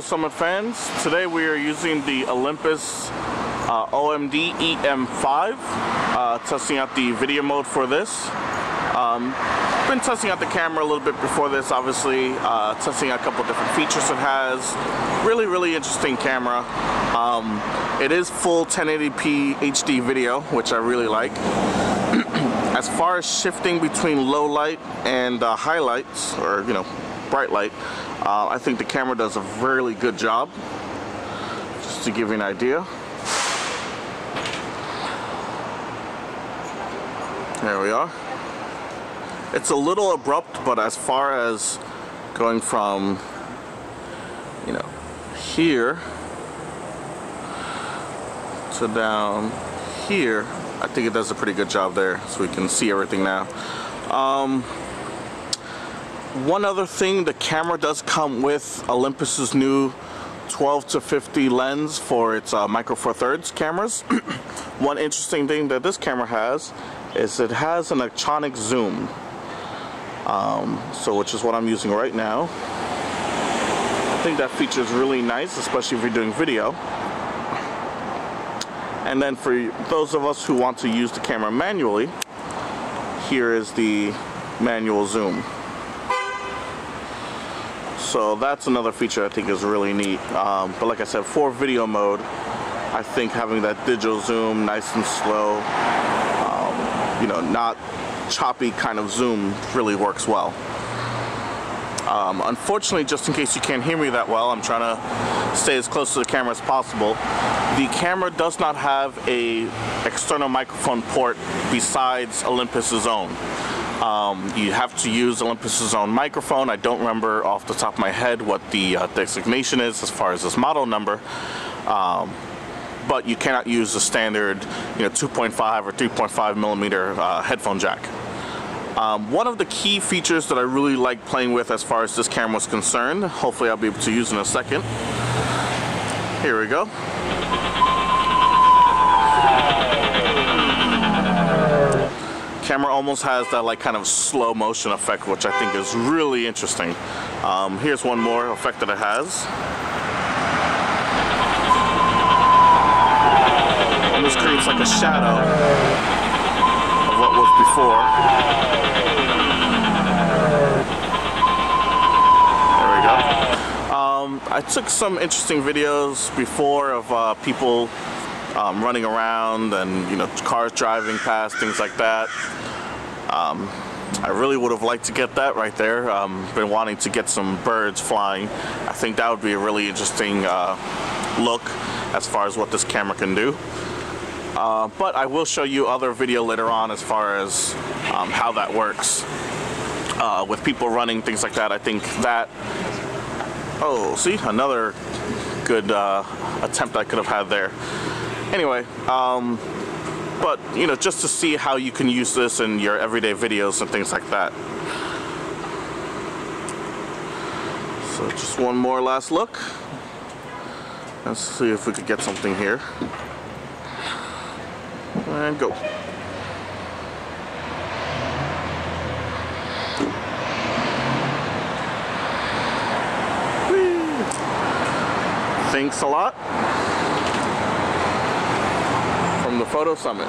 Summit fans. Today we are using the Olympus OMD-EM5, testing out the video mode for this. Been testing out the camera a little bit before this, obviously, testing out a couple different features it has. Really interesting camera. It is full 1080p HD video, which I really like. As far as shifting between low light and highlights, or bright light, I think the camera does a really good job. Just to give you an idea. There we are. It's a little abrupt, but as far as going from, here to down here, I think it does a pretty good job there, so we can see everything now. One other thing, the camera does come with Olympus's new 12-50 lens for its micro four thirds cameras. One interesting thing that this camera has is it has an electronic zoom, which is what I'm using right now. I think that feature is really nice, especially if you're doing video. And then for those of us who want to use the camera manually, here is the manual zoom. So that's another feature I think is really neat. But like I said, for video mode, I think having that digital zoom, nice and slow, not choppy kind of zoom, really works well. Unfortunately, just in case you can't hear me that well, I'm trying to stay as close to the camera as possible. The camera does not have a external microphone port besides Olympus's own. You have to use Olympus's own microphone. I don't remember off the top of my head what the designation is as far as this model number. But you cannot use the standard 2.5 or 3.5 millimeter headphone jack. One of the key features that I really like playing with as far as this camera is concerned, hopefully I'll be able to use in a second. Here we go. Camera almost has that kind of slow motion effect, which I think is really interesting. Here's one more effect that it has. Almost creates like a shadow of what was before. There we go. I took some interesting videos before of people running around and cars driving past, things like that. I really would have liked to get that right there. Been wanting to get some birds flying. I think that would be a really interesting look as far as what this camera can do. But I will show you other video later on as far as how that works with people running, things like that. I think that, see, another good attempt I could have had there. Anyway, but just to see how you can use this in your everyday videos and things like that. So just one more last look. Let's see if we could get something here. And go. Whee. Thanks a lot. From the Photo Summit.